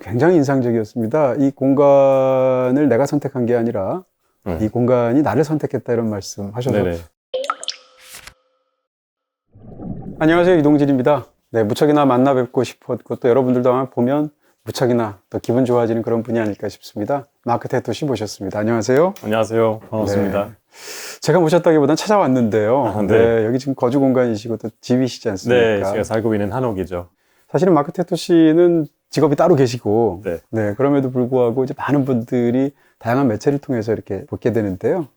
굉장히 인상적이었습니다. 이 공간을 내가 선택한 게 아니라 이 공간이 나를 선택했다 이런 말씀 하셔서. 네네. 안녕하세요, 이동진입니다. 네, 무척이나 만나 뵙고 싶었고 또 여러분들도 아마 보면 무척이나 또 기분 좋아지는 그런 분이 아닐까 싶습니다. 마크 테토 씨 모셨습니다. 안녕하세요. 안녕하세요. 반갑습니다. 네. 제가 모셨다기보다는 찾아왔는데요. 네. 네, 여기 지금 거주 공간이시고 또 집이시지 않습니까? 네, 제가 살고 있는 한옥이죠. 사실은 마크 테토 씨는 직업이 따로 계시고, 네. 그럼에도 불구하고 이제 많은 분들이 다양한 매체를 통해서 이렇게 보게 되는데요.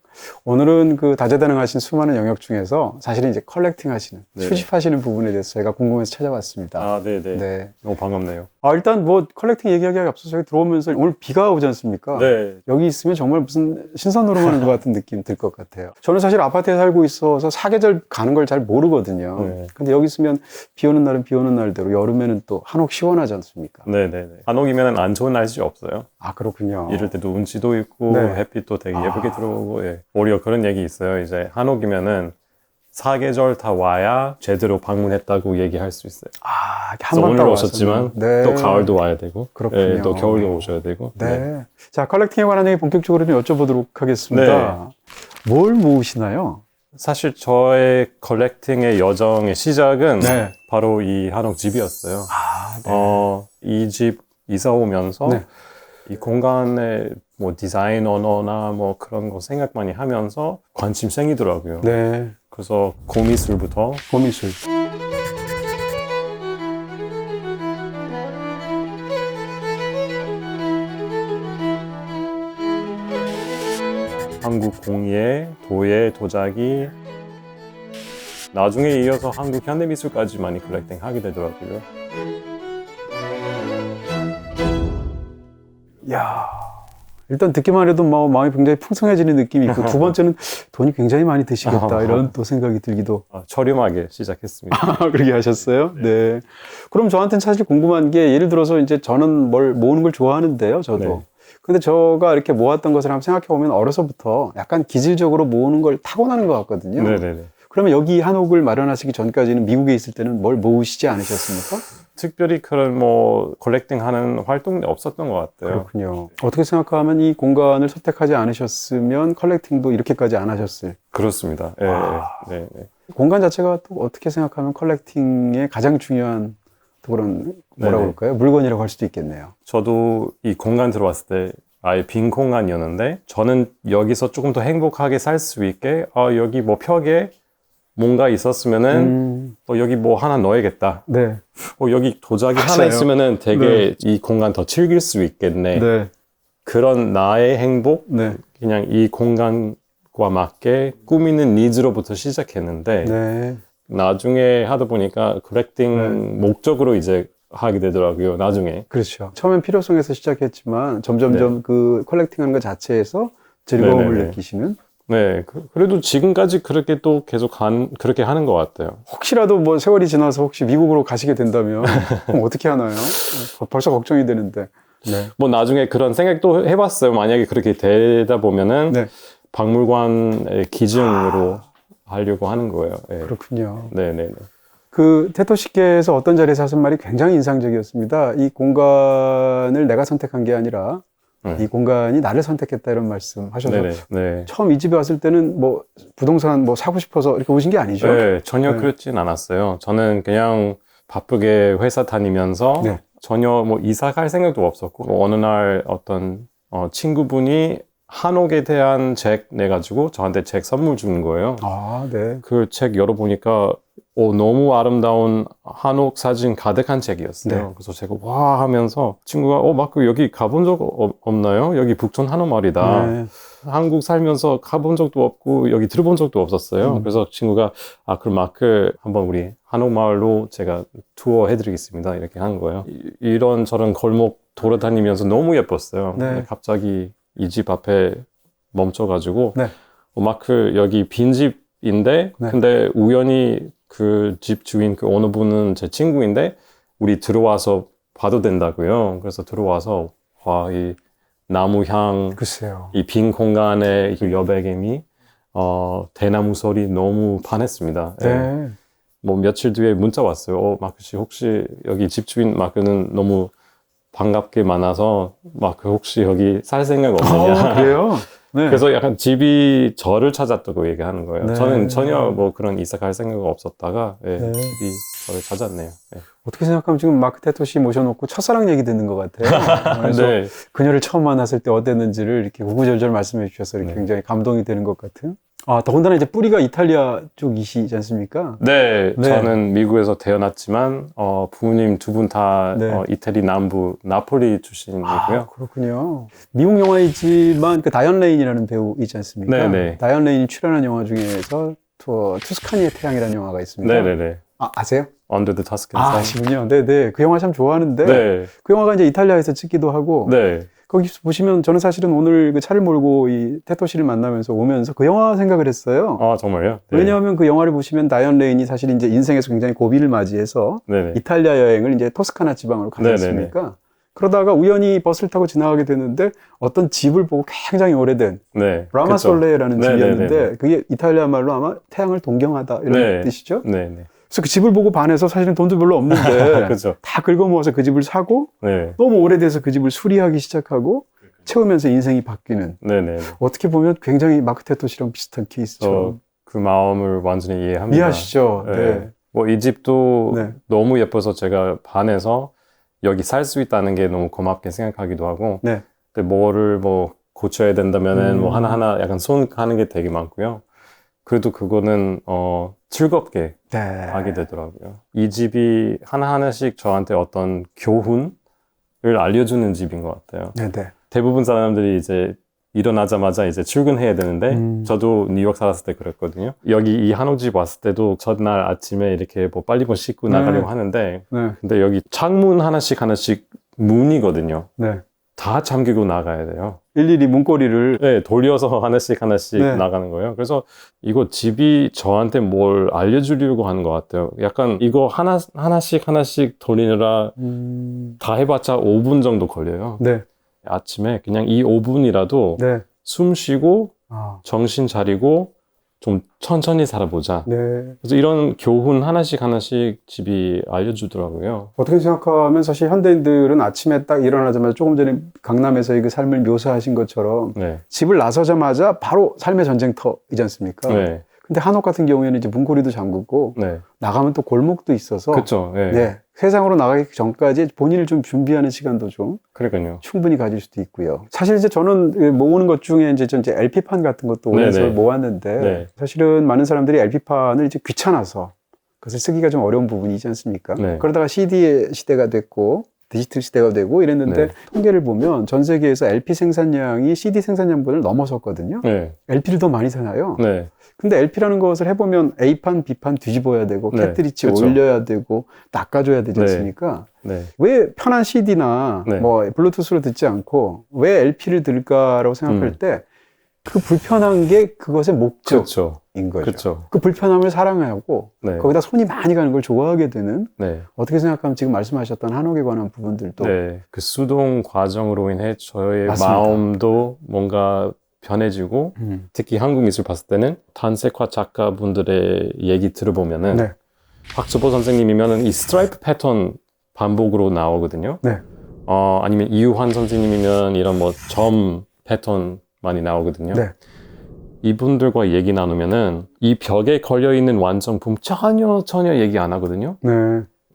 오늘은 그 다재다능하신 수많은 영역 중에서 사실은 이제 컬렉팅 하시는, 네. 수집하시는 부분에 대해서 저희가 궁금해서 찾아왔습니다. 아, 네네. 네. 너무 반갑네요. 일단 뭐 컬렉팅 얘기하기에 앞서서 저희 들어오면서 오늘 비가 오지 않습니까? 네. 여기 있으면 정말 무슨 신선으로 가는 것 같은 느낌 들 것 같아요. 저는 사실 아파트에 살고 있어서 사계절 가는 걸 잘 모르거든요. 네. 근데 여기 있으면 비 오는 날은 비 오는 날대로 여름에는 또 한옥 시원하지 않습니까? 네네네. 한옥이면 안 좋은 날씨 없어요. 아, 그렇군요. 이럴 때도 운치도 있고, 네. 햇빛도 되게 예쁘게 들어오고, 예. 오히려 그런 얘기 있어요. 이제 한옥이면은 사계절 다 와야 제대로 방문했다고 얘기할 수 있어요. 이렇게 그래서 한번 오늘 딱 오셨지만 왔으면. 네. 또 가을도 와야 되고, 그렇군요. 예, 또 겨울도 오셔야 되고. 네. 자, 컬렉팅에 관한 얘기 본격적으로 좀 여쭤보도록 하겠습니다. 뭘 모으시나요? 사실 저의 컬렉팅의 여정의 시작은 네. 바로 이 한옥 집이었어요. 네. 이 집 이사 오면서 네. 이 공간에 뭐 디자인 언어나 뭐 그런 거 생각 많이 하면서 관심 생기더라고요. 네. 그래서 고미술부터 고미술. 한국 공예, 도예, 도자기, 나중에 이어서 한국 현대미술까지 많이 컬렉팅 하게 되더라고요. 이야. 일단 듣기만 해도 마음이 굉장히 풍성해지는 느낌이 있고, 두 번째는 돈이 굉장히 많이 드시겠다, 이런 또 생각이 들기도. 저렴하게 시작했습니다. 그렇게 하셨어요? 네. 그럼 저한테는 사실 궁금한 게, 예를 들어서 이제 저는 뭘 모으는 걸 좋아하는데요, 저도. 네. 근데 제가 이렇게 모았던 것을 한번 생각해 보면 어려서부터 약간 기질적으로 모으는 걸 타고나는 것 같거든요. 네네네. 그러면 여기 한옥을 마련하시기 전까지는 미국에 있을 때는 뭘 모으시지 않으셨습니까? 특별히 그런 뭐 컬렉팅 하는 활동이 없었던 것 같아요. 그렇군요. 어떻게 생각하면 이 공간을 선택하지 않으셨으면 컬렉팅도 이렇게까지 안 하셨을? 그렇습니다. 예, 네, 네. 공간 자체가 또 어떻게 생각하면 컬렉팅의 가장 중요한 또 그런 뭐라고 네네. 그럴까요? 물건이라고 할 수도 있겠네요. 저도 이 공간 들어왔을 때 아예 빈 공간이었는데 저는 여기서 조금 더 행복하게 살 수 있게 여기 뭐 벽에 뭔가 있었으면은 여기 뭐 하나 넣어야겠다. 네. 여기 도자기 하나 맞아요. 있으면은 되게 이 공간 더 즐길 수 있겠네. 네. 그런 나의 행복, 네. 그냥 이 공간과 맞게 꾸미는 니즈로부터 시작했는데 네. 나중에 하다 보니까 컬렉팅 목적으로 이제 하게 되더라고요. 나중에. 그렇죠. 처음엔 필요성에서 시작했지만 점점점 그 컬렉팅하는 것 자체에서 즐거움을 네네네. 느끼시는. 네, 그래도 지금까지 그렇게 또 계속 그렇게 하는 것 같아요. 혹시라도 뭐 세월이 지나서 혹시 미국으로 가시게 된다면 그럼 어떻게 하나요? 벌써 걱정이 되는데. 네. 뭐 나중에 그런 생각도 해봤어요. 만약에 그렇게 되다 보면은 네. 박물관의 기증으로 하려고 하는 거예요. 네. 그렇군요. 네네네. 그 테토 씨께서 어떤 자리에서 하신 말이 굉장히 인상적이었습니다. 이 공간을 내가 선택한 게 아니라 이 공간이 나를 선택했다 이런 말씀 하셔서 네네. 네. 처음 이 집에 왔을 때는 뭐 부동산 뭐 사고 싶어서 이렇게 오신 게 아니죠? 네, 전혀 네. 그렇진 않았어요. 저는 그냥 바쁘게 회사 다니면서 네. 전혀 뭐 이사 갈 생각도 없었고 뭐 어느 날 어떤 친구분이 한옥에 대한 책 내가지고 저한테 책 선물 주는 거예요. 네. 그 책 열어보니까 너무 아름다운 한옥 사진 가득한 책이었어요. 네. 그래서 제가 와 하면서 친구가 마크 여기 가본 적 없나요? 여기 북촌 한옥마을이다. 네. 한국 살면서 가본 적도 없고 여기 들어본 적도 없었어요. 그래서 친구가 그럼 마크 한번 우리 한옥마을로 제가 투어 해드리겠습니다. 이렇게 한 거예요. 이런 저런 골목 돌아다니면서 너무 예뻤어요. 네. 근데 갑자기 이 집 앞에 멈춰가지고 네. 마크 여기 빈집인데 네. 근데 근데 우연히 그 집 주인 그 오너분은 제 친구인데 우리 들어와서 봐도 된다고요. 그래서 들어와서 이 나무 향, 글쎄요. 이 빈 공간의 그 여백임이 대나무 소리 너무 반했습니다. 네. 예. 뭐 며칠 뒤에 문자 왔어요. 마크 씨 혹시 여기 집주인 마크는 너무 반갑게 만나서 막 혹시 여기 살 생각 없느냐. 그래요? 네. 그래서 약간 집이 저를 찾았다고 얘기하는 거예요. 네. 저는 전혀 뭐 그런 이사 갈 생각 없었다가 예, 네. 집이 저를 찾았네요. 예. 어떻게 생각하면 지금 마크 테토 씨 모셔놓고 첫사랑 얘기 듣는 것 같아요. 그래서 네. 그녀를 처음 만났을 때 어땠는지를 이렇게 구구절절 말씀해 주셔서 이렇게 네. 굉장히 감동이 되는 것 같은. 아, 더군다나 이제 뿌리가 이탈리아 쪽이시지 않습니까? 네, 네. 저는 미국에서 태어났지만 부모님 두 분 다 네. 이태리 남부 나폴리 출신이고요. 아, 그렇군요. 미국 영화이지만 그 다이언 레인이라는 배우 있지 않습니까? 네, 네. 다이언 레인이 출연한 영화 중에서 투스카니의 태양이라는 영화가 있습니다. 네네네. 아, 아세요? Under the Tuscan 아, Sun. 아시군요. 네네. 그 영화 참 좋아하는데 네. 그 영화가 이제 이탈리아에서 찍기도 하고 네. 거기 보시면 저는 사실은 오늘 그 차를 몰고 이 테토 씨를 만나면서 오면서 그 영화 생각을 했어요. 아, 정말요? 네. 왜냐하면 그 영화를 보시면 다이언 레인이 사실 이제 인생에서 굉장히 고비를 맞이해서 네네. 이탈리아 여행을 이제 토스카나 지방으로 가지 않습니까? 그러다가 우연히 버스를 타고 지나가게 되는데 어떤 집을 보고 굉장히 오래된 네. 라마솔레라는 그쵸. 집이었는데 네네네네. 그게 이탈리아 말로 아마 태양을 동경하다 이런 네. 뜻이죠. 네네. 그래서 그 집을 보고 반해서 사실은 돈도 별로 없는데 그죠. 다 긁어모아서 그 집을 사고 네. 너무 오래돼서 그 집을 수리하기 시작하고 채우면서 인생이 바뀌는 네네. 어떻게 보면 굉장히 마크 테토 씨랑 비슷한 케이스죠. 그 마음을 완전히 이해합니다. 이해하시죠? 네. 뭐 이 집도 네. 너무 예뻐서 제가 반해서 여기 살 수 있다는 게 너무 고맙게 생각하기도 하고, 네. 근데 뭐를 뭐 고쳐야 된다면은 뭐 하나하나 약간 손 가는 게 되게 많고요. 그래도 그거는 즐겁게 네. 하게 되더라고요. 이 집이 하나하나씩 저한테 어떤 교훈을 알려주는 집인 것 같아요. 네네. 대부분 사람들이 이제 일어나자마자 이제 출근해야 되는데 저도 뉴욕 살았을 때 그랬거든요. 여기 이 한옥집 왔을 때도 첫날 아침에 이렇게 뭐 빨리 씻고 나가려고 하는데 네. 근데 여기 창문 하나씩 문이거든요. 네. 다 잠기고 나가야 돼요. 일일이 문고리를 네, 돌려서 하나씩 네. 나가는 거예요. 그래서 이거 집이 저한테 뭘 알려주려고 하는 것 같아요. 약간 이거 하나씩 돌리느라 다 해봤자 5분 정도 걸려요. 네. 아침에 그냥 이 5분이라도 네. 숨 쉬고 아. 정신 차리고 좀 천천히 살아보자. 네. 그래서 이런 교훈 하나씩 집이 알려주더라고요. 어떻게 생각하면 사실 현대인들은 아침에 딱 일어나자마자 조금 전에 강남에서의 그 삶을 묘사하신 것처럼 네. 집을 나서자마자 바로 삶의 전쟁터이지 않습니까? 네. 근데 한옥 같은 경우에는 이제 문고리도 잠그고 네. 나가면 또 골목도 있어서 그쵸. 네. 네. 세상으로 나가기 전까지 본인을 좀 준비하는 시간도 좀 그러니까요. 충분히 가질 수도 있고요. 사실 이제 저는 모으는 것 중에 이제 LP판 같은 것도 오래서 네네. 모았는데 네. 사실은 많은 사람들이 LP판을 이제 귀찮아서 그것을 쓰기가 좀 어려운 부분이지 않습니까? 네. 그러다가 CD의 시대가 됐고 디지털 시대가 되고 이랬는데 네. 통계를 보면 전 세계에서 LP 생산량이 CD 생산량보다는 넘어섰거든요. 네. LP를 더 많이 사나요? 네. 근데 LP라는 것을 해보면 A판, B판 뒤집어야 되고 네, 캐트리지 그쵸. 올려야 되고 낚아줘야 되지 네. 않습니까? 네. 왜 편한 CD나 네. 뭐 블루투스로 듣지 않고 왜 LP를 들을까라고 생각할 때 그 불편한 게 그것의 목적인 그렇죠. 거죠. 그렇죠. 그 불편함을 사랑하고 네. 거기다 손이 많이 가는 걸 좋아하게 되는 네. 어떻게 생각하면 지금 말씀하셨던 한옥에 관한 부분들도 네. 그 수동 과정으로 인해 저의 맞습니다. 마음도 뭔가 변해지고 특히 한국 미술 봤을 때는 탄색화 작가분들의 얘기 들어보면은 네. 박수보 선생님이면은 이 스트라이프 패턴 반복으로 나오거든요. 네. 아니면 이유환 선생님이면 이런 뭐 점 패턴 많이 나오거든요. 네. 이분들과 얘기 나누면은 이 벽에 걸려있는 완성품 전혀 얘기 안 하거든요. 네.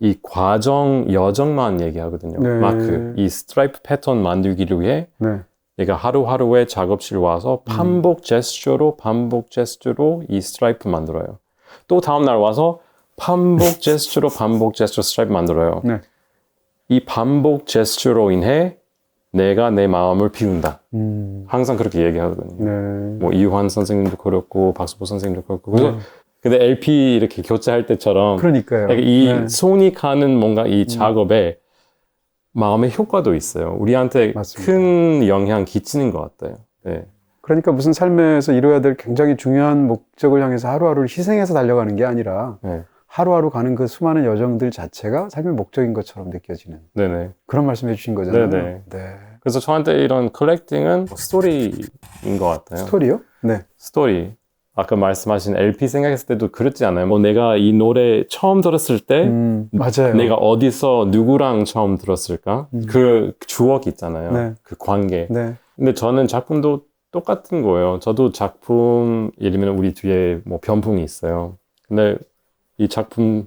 이 과정, 여정만 얘기하거든요. 네. 마크, 이 스트라이프 패턴 만들기를 위해 네. 내가 하루하루에 작업실 와서 반복 제스처로 이 스트라이프 만들어요. 또 다음날 와서 반복 제스처로 스트라이프 만들어요. 네. 이 반복 제스처로 인해 내가 내 마음을 비운다. 항상 그렇게 얘기하거든요. 네. 뭐 이유환 선생님도 그렇고 박수보 선생님도 그렇고. 그래서 근데 LP 이렇게 교체할 때처럼 그러니까요. 그러니까 이 네. 손이 가는 뭔가 이 작업에 마음의 효과도 있어요. 우리한테 맞습니다. 큰 영향 끼치는 것 같아요. 네. 그러니까 무슨 삶에서 이루어야 될 굉장히 중요한 목적을 향해서 하루하루를 희생해서 달려가는 게 아니라 네. 하루하루 가는 그 수많은 여정들 자체가 삶의 목적인 것처럼 느껴지는 네네. 그런 말씀 해주신 거잖아요. 네네. 네. 그래서 저한테 이런 컬렉팅은 스토리인 것 같아요. 스토리요? 네. 스토리. 아까 말씀하신 LP 생각했을 때도 그렇지 않아요? 뭐 내가 이 노래 처음 들었을 때 맞아요. 내가 어디서 누구랑 처음 들었을까? 그 추억 있잖아요. 네. 그 관계. 네. 근데 저는 작품도 똑같은 거예요. 저도 작품, 예를 들면 우리 뒤에 뭐 변풍이 있어요. 근데 이 작품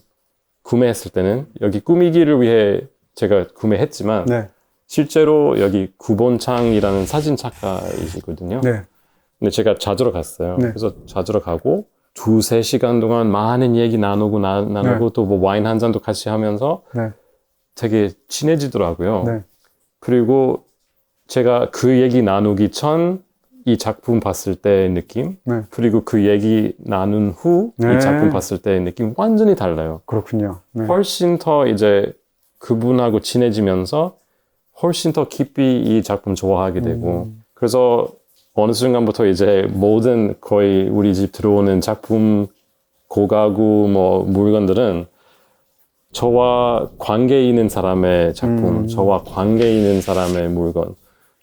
구매했을 때는 여기 꾸미기를 위해 제가 구매했지만 네. 실제로 여기 구본창이라는 사진 작가이시거든요. 네. 근데 제가 찾으러 갔어요. 네. 그래서 찾으러 가고 두세 시간 동안 많은 얘기 나누고 네. 또 뭐 와인 한 잔도 같이 하면서 네. 되게 친해지더라고요. 네. 그리고 제가 그 얘기 나누기 전 이 작품 봤을 때의 느낌, 네. 그리고 그 얘기 나눈 후 이 네. 작품 봤을 때의 느낌 완전히 달라요. 그렇군요. 네. 훨씬 더 이제 그분하고 친해지면서 훨씬 더 깊이 이 작품 좋아하게 되고 그래서 어느 순간부터 이제 모든 거의 우리 집 들어오는 작품 고가구 뭐 물건들은 저와 관계 있는 사람의 작품, 저와 관계 있는 사람의 물건.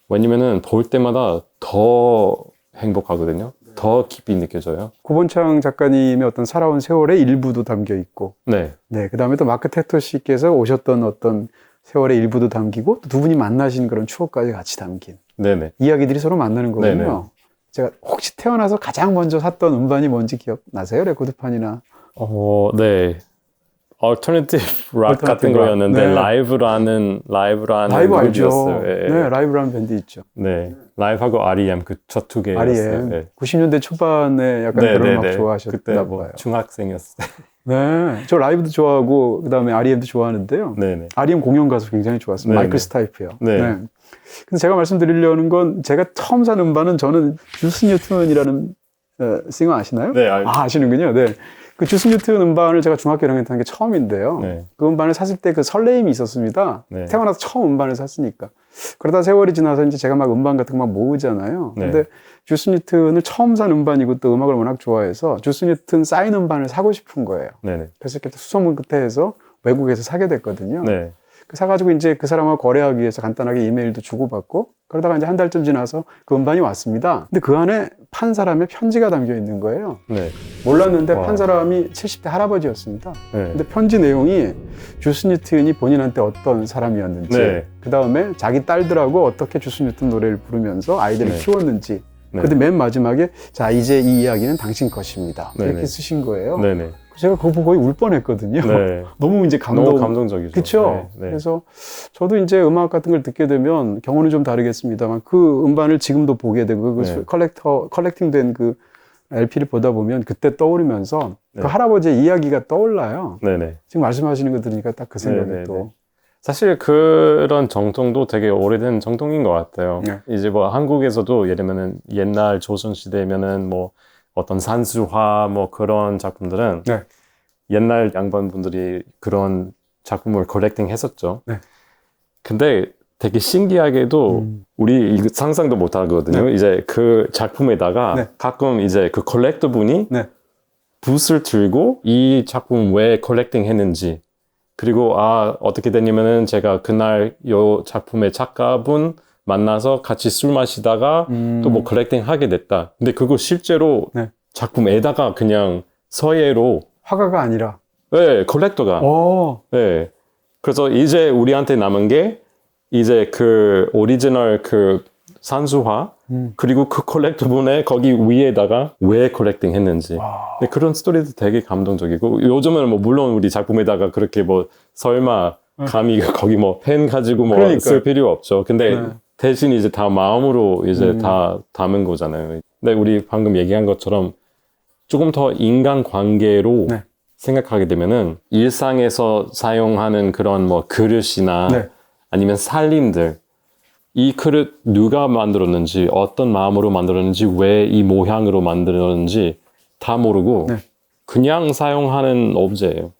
왜냐면은 볼 때마다 더 행복하거든요. 더 깊이 느껴져요. 구본창 작가님의 어떤 살아온 세월의 일부도 담겨 있고, 네. 네, 그 다음에 또 마크 테토 씨께서 오셨던 어떤 세월의 일부도 담기고, 또 두 분이 만나신 그런 추억까지 같이 담긴 네네. 이야기들이 서로 만나는 거군요. 네네. 제가 혹시 태어나서 가장 먼저 샀던 음반이 뭔지 기억나세요? 레코드판이나. 네. 얼터너티브 락 같은 락. 거였는데 네. 라이브라는 라이브 알죠. 그룹이었어요. 예, 예. 네, 라이브라는 밴드 있죠. 네. 라이브하고 R.E.M. 그 첫 두 개였어요. R.E.M. 예. 90년대 초반에 약간 네, 그런 네, 음악 네. 좋아하셨나 그때 봐요. 뭐 중학생이었어요. 네, 저 라이브도 좋아하고 그 다음에 R.E.M도 좋아하는데요. 네네. R.E.M 공연 가수 굉장히 좋았어요. 네, 마이클 네. 스타이프요. 네. 근데 제가 말씀드리려는 건 제가 처음 산 음반은 저는 주스 뉴튼이라는 싱어 아시나요? 네, 알죠. 아시는군요. 네. 그 주스 뉴튼 음반을 제가 중학교 1학년 때 한 게 처음인데요. 네. 그 음반을 샀을 때 그 설레임이 있었습니다. 네. 태어나서 처음 음반을 샀으니까. 그러다 세월이 지나서 이제 제가 막 음반 같은 거 막 모으잖아요. 네. 근데 주스 뉴튼을 처음 산 음반이고 또 음악을 워낙 좋아해서 주스 뉴튼 사인 음반을 사고 싶은 거예요. 네네. 그래서 이렇게 수소문 끝에 해서 외국에서 사게 됐거든요. 네. 사가지고 이제 그 사람하고 거래하기 위해서 간단하게 이메일도 주고받고 그러다가 이제 한 달쯤 지나서 그 음반이 왔습니다. 근데 그 안에 판 사람의 편지가 담겨 있는 거예요. 네. 몰랐는데 와. 판 사람이 70대 할아버지였습니다. 네. 근데 편지 내용이 주스 뉴튼이 본인한테 어떤 사람이었는지, 네. 그 다음에 자기 딸들하고 어떻게 주스 뉴튼 노래를 부르면서 아이들을 네. 키웠는지. 네. 근데 맨 마지막에 자 이제 이 이야기는 당신 것입니다. 네. 이렇게 쓰신 거예요. 네네. 제가 그거 보고 거의 울 뻔했거든요. 네. 너무 이제 너무 감동적이죠. 그렇죠. 네. 네. 그래서 저도 이제 음악 같은 걸 듣게 되면 경우는 좀 다르겠습니다만 그 음반을 지금도 보게 되고 그 네. 컬렉팅된 그 LP를 보다 보면 그때 떠오르면서 네. 그 할아버지의 이야기가 떠올라요. 네네. 지금 말씀하시는 거 들으니까 딱 그 생각이 네, 네, 또. 사실 그런 정통도 되게 오래된 정통인 것 같아요. 네. 이제 뭐 한국에서도 예를 들면은 옛날 조선시대면은 뭐 어떤 산수화 뭐 그런 작품들은 네. 옛날 양반분들이 그런 작품을 컬렉팅 했었죠. 네. 근데 되게 신기하게도 우리 이거 상상도 못 하거든요. 네. 이제 그 작품에다가 네. 가끔 이제 그 컬렉터 분이 네. 붓을 들고 이 작품 왜 컬렉팅 했는지 그리고 어떻게 됐냐면은 제가 그날 요 작품의 작가분 만나서 같이 술 마시다가 또 뭐 컬렉팅 하게 됐다. 근데 그거 실제로 네. 작품에다가 그냥 서예로 화가가 아니라. 네, 컬렉터가. 네. 그래서 이제 우리한테 남은 게 이제 그 오리지널 그 산수화 그리고 그 컬렉터 분의 거기 위에다가 왜 컬렉팅 했는지. 근데 그런 스토리도 되게 감동적이고 요즘은 뭐 물론 우리 작품에다가 그렇게 뭐 설마 감히 거기 뭐 펜 가지고 뭐 그러니까요. 쓸 필요 없죠. 근데 네. 대신 이제 다 마음으로 이제 다 담은 거잖아요. 근데 우리 방금 얘기한 것처럼 조금 더 인간 관계로 네. 생각하게 되면은 일상에서 사용하는 그런 뭐 그릇이나 네. 아니면 살림들 이 그릇 누가 만들었는지 어떤 마음으로 만들었는지 왜 이 모양으로 만들었는지 다 모르고 네. 그냥 사용하는 오브제예요.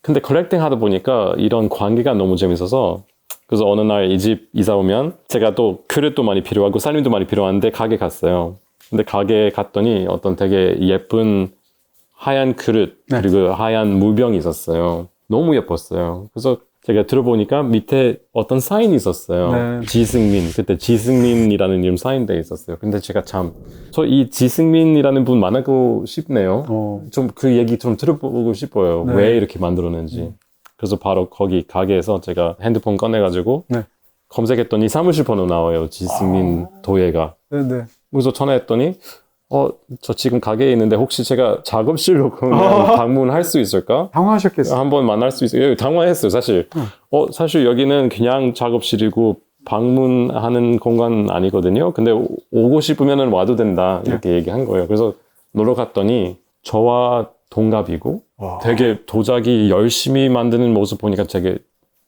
근데 컬렉팅 하다 보니까 이런 관계가 너무 재밌어서 그래서 어느 날 이 집 이사 오면 제가 또 그릇도 많이 필요하고 살림도 많이 필요한데 가게 갔어요. 근데 가게에 갔더니 어떤 되게 예쁜 하얀 그릇 네. 그리고 하얀 물병이 있었어요. 너무 예뻤어요. 그래서 제가 들어보니까 밑에 어떤 사인이 있었어요. 네. 지승민. 그때 지승민이라는 이름 사인돼 있었어요. 근데 제가 저 이 지승민이라는 분 만나고 싶네요. 좀 그 얘기 좀 들어보고 싶어요. 네. 왜 이렇게 만들었는지. 그래서 바로 거기 가게에서 제가 핸드폰 꺼내가지고 네. 검색했더니 사무실 번호 나와요. 지승민 도예가. 네네. 그래서 전화했더니 저 지금 가게에 있는데 혹시 제가 작업실로 그냥 방문할 수 있을까? 당황하셨겠어요. 한번 만날 수 있어요. 당황했어요, 사실. 사실 여기는 그냥 작업실이고 방문하는 공간 아니거든요. 근데 오고 싶으면 와도 된다. 이렇게 얘기한 거예요. 그래서 놀러 갔더니 저와 동갑이고 와. 되게 도자기 열심히 만드는 모습 보니까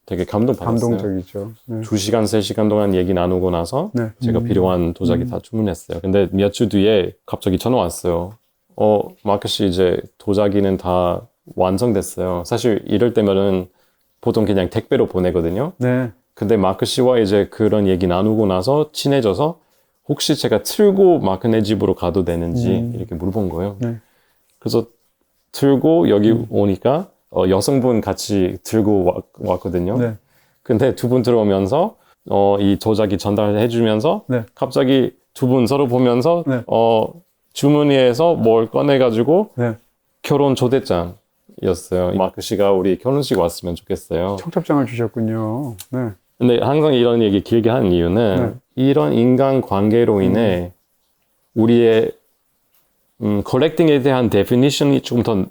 되게 감동받았어요. 감동적이죠. 네. 2시간, 3시간 동안 얘기 나누고 나서 네. 제가 필요한 도자기 다 주문했어요. 근데 몇 주 뒤에 갑자기 전화 왔어요. 마크 씨 이제 도자기는 다 완성됐어요. 사실 이럴 때면은 보통 그냥 택배로 보내거든요. 네. 근데 마크 씨와 이제 그런 얘기 나누고 나서 친해져서 혹시 제가 틀고 마크네 집으로 가도 되는지 이렇게 물어본 거예요. 네. 그래서 들고 여기 오니까 여성분 같이 들고 왔거든요. 네. 근데 두 분 들어오면서 이 도자기 전달해 주면서 네. 갑자기 두 분 서로 보면서 네. 주머니에서 뭘 꺼내가지고 네. 결혼 초대장이었어요. 마크 씨가 우리 결혼식 왔으면 좋겠어요. 청첩장을 주셨군요. 네. 근데 항상 이런 얘기 길게 하는 이유는 이런 인간 관계로 인해 우리의 컬렉팅에 대한 데피니션이 좀 더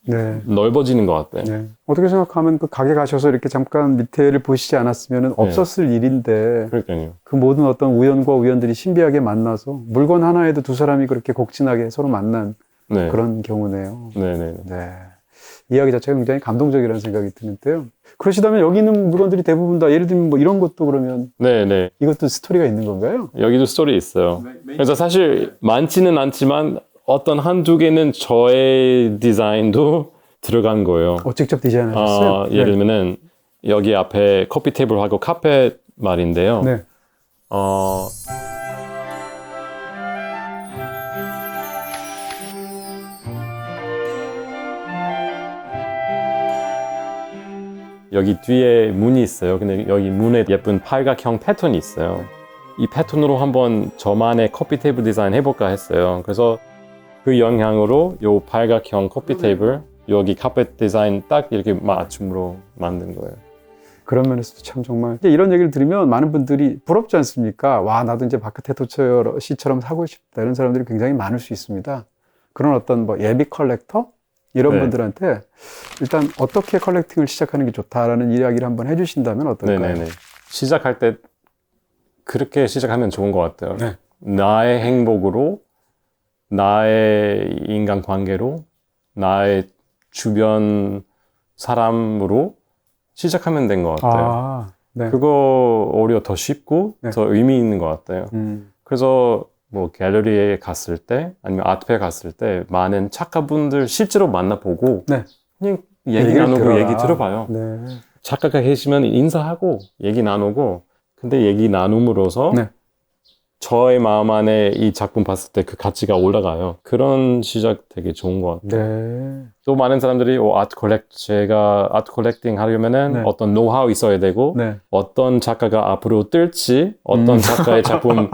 네. 넓어지는 것 같아요. 네. 어떻게 생각하면 그 가게 가셔서 이렇게 잠깐 밑에를 보시지 않았으면 없었을 일인데 그러니까요. 그 모든 어떤 우연과 우연들이 신비하게 만나서 물건 하나에도 두 사람이 그렇게 곡진하게 서로 만난 네. 그런 경우네요. 네네. 네. 이야기 자체가 굉장히 감동적이라는 생각이 드는데요. 그러시다면 여기 있는 물건들이 대부분 다 예를 들면 뭐 이런 것도 그러면 네네. 이것도 스토리가 있는 건가요? 여기도 스토리 있어요. 그래서 사실 많지는 않지만 어떤 한두 개는 저의 디자인도 들어간 거예요. 직접 디자인하셨어요? 예를 들면은 여기 앞에 커피 테이블하고 카페 말인데요. 네. 여기 뒤에 문이 있어요. 근데 여기 문에 예쁜 팔각형 패턴이 있어요. 이 패턴으로 한번 저만의 커피 테이블 디자인 해볼까 했어요. 그래서 그 영향으로 요 팔각형 커피 테이블, 여기 카펫 디자인 딱 이렇게 맞춤으로 만든 거예요. 그런 면에서도 참 정말 이제 이런 얘기를 들으면 많은 분들이 부럽지 않습니까? 와, 나도 이제 마크테토 씨처럼 사고 싶다. 이런 사람들이 굉장히 많을 수 있습니다. 그런 어떤 뭐 예비 컬렉터? 이런 네. 분들한테 일단 어떻게 컬렉팅을 시작하는 게 좋다라는 이야기를 한번 해주신다면 어떨까요? 네네네. 시작할 때 그렇게 시작하면 좋은 것 같아요. 네. 나의 행복으로, 나의 인간관계로, 나의 주변 사람으로 시작하면 된 것 같아요. 아, 네. 그거 오히려 더 쉽고 네. 더 의미 있는 것 같아요. 그래서 뭐 갤러리에 갔을 때 아니면 아트페어 갔을 때 많은 작가분들 실제로 만나보고 네. 그냥 얘기 얘기를 나누고 들어라. 얘기 들어봐요. 네. 작가가 계시면 인사하고 얘기 나누고 근데 얘기 나눔으로써 네. 저의 마음 안에 이 작품 봤을 때 그 가치가 올라가요. 그런 시작 되게 좋은 것 같아요. 네. 또 많은 사람들이 제가 아트 컬렉팅 하려면은 네. 어떤 노하우 있어야 되고 네. 어떤 작가가 앞으로 뜰지 어떤 작가의 작품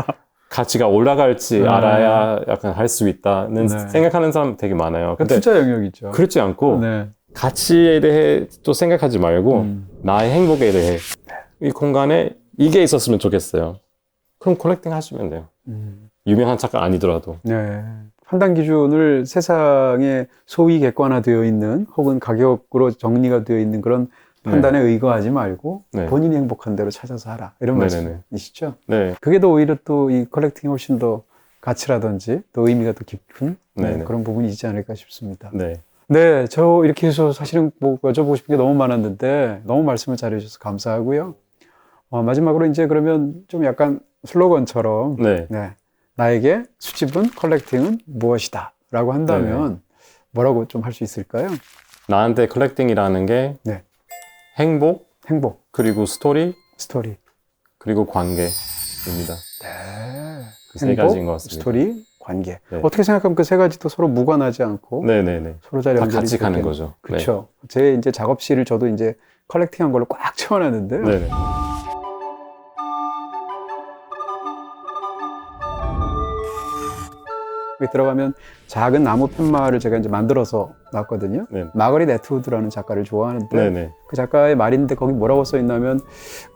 가치가 올라갈지 네. 알아야 약간 할 수 있다는 네. 생각하는 사람 되게 많아요. 근데 투자 영역이죠. 그렇지 않고 네. 가치에 대해 또 생각하지 말고 나의 행복에 대해 이 공간에 이게 있었으면 좋겠어요. 그럼 컬렉팅 하시면 돼요. 유명한 작가 아니더라도. 네. 판단 기준을 세상에 소위 객관화되어 있는 혹은 가격으로 정리가 되어 있는 그런 판단에 의거하지 말고 네. 본인이 행복한 대로 찾아서 하라. 이런 네네네. 말씀이시죠? 네. 그게 더 오히려 또 이 컬렉팅이 훨씬 더 가치라든지 또 의미가 더 깊은 네네. 그런 부분이 있지 않을까 싶습니다. 네. 네, 저 이렇게 해서 사실은 뭐 여쭤보고 싶은 게 너무 많았는데 너무 말씀을 잘해주셔서 감사하고요. 마지막으로 이제 그러면 좀 약간 슬로건처럼 네. 네, 나에게 수집은 컬렉팅은 무엇이다 라고 한다면 뭐라고 좀 할 수 있을까요? 나한테 컬렉팅이라는 게 네. 행복, 행복, 그리고 스토리, 스토리. 그리고 관계입니다. 네. 그 세 가지인 것 같습니다. 스토리, 관계. 네. 어떻게 생각하면 그 세 가지도 서로 무관하지 않고 네네네. 서로 잘 다 연결이 같이 가는 되는 거죠. 그렇죠. 제 이제 작업실을 저도 이제 컬렉팅한 걸로 꽉 채워놨는데요. 네네. 여기 들어가면 작은 나무 팻말을 제가 이제 만들어서 놨거든요. 네. 마거릿 애트우드라는 작가를 좋아하는데 네네. 그 작가의 말인데 거기 뭐라고 써 있냐면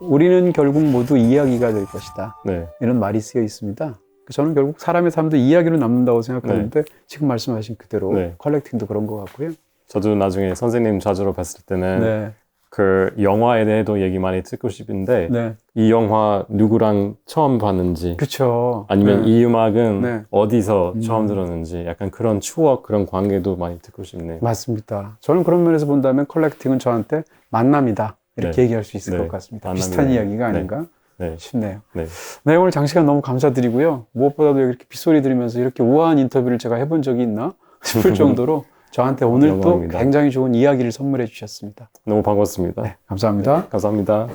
우리는 결국 모두 이야기가 될 것이다. 네. 이런 말이 쓰여 있습니다. 저는 결국 사람의 삶도 이야기로 남는다고 생각하는데 지금 말씀하신 그대로 네. 컬렉팅도 그런 것 같고요. 저도 나중에 선생님 자주로 뵀을 때는 네, 그 영화에 대해도 얘기 많이 듣고 싶은데 네, 이 영화 누구랑 처음 봤는지 그렇죠. 아니면 네. 이 음악은 네. 어디서 처음 들었는지 약간 그런 추억 그런 관계도 많이 듣고 싶네요. 맞습니다. 저는 그런 면에서 본다면 컬렉팅은 저한테 만남이다 이렇게 네. 얘기할 수 있을 네. 것 같습니다. 만남이다. 비슷한 이야기가 네. 아닌가 네. 싶네요. 네. 네, 오늘 장시간 너무 감사드리고요. 무엇보다도 이렇게 빗소리 들으면서 이렇게 우아한 인터뷰를 제가 해본 적이 있나 싶을 정도로 저한테 오늘 또 영광입니다. 굉장히 좋은 이야기를 선물해 주셨습니다. 너무 반갑습니다. 네, 감사합니다. 감사합니다.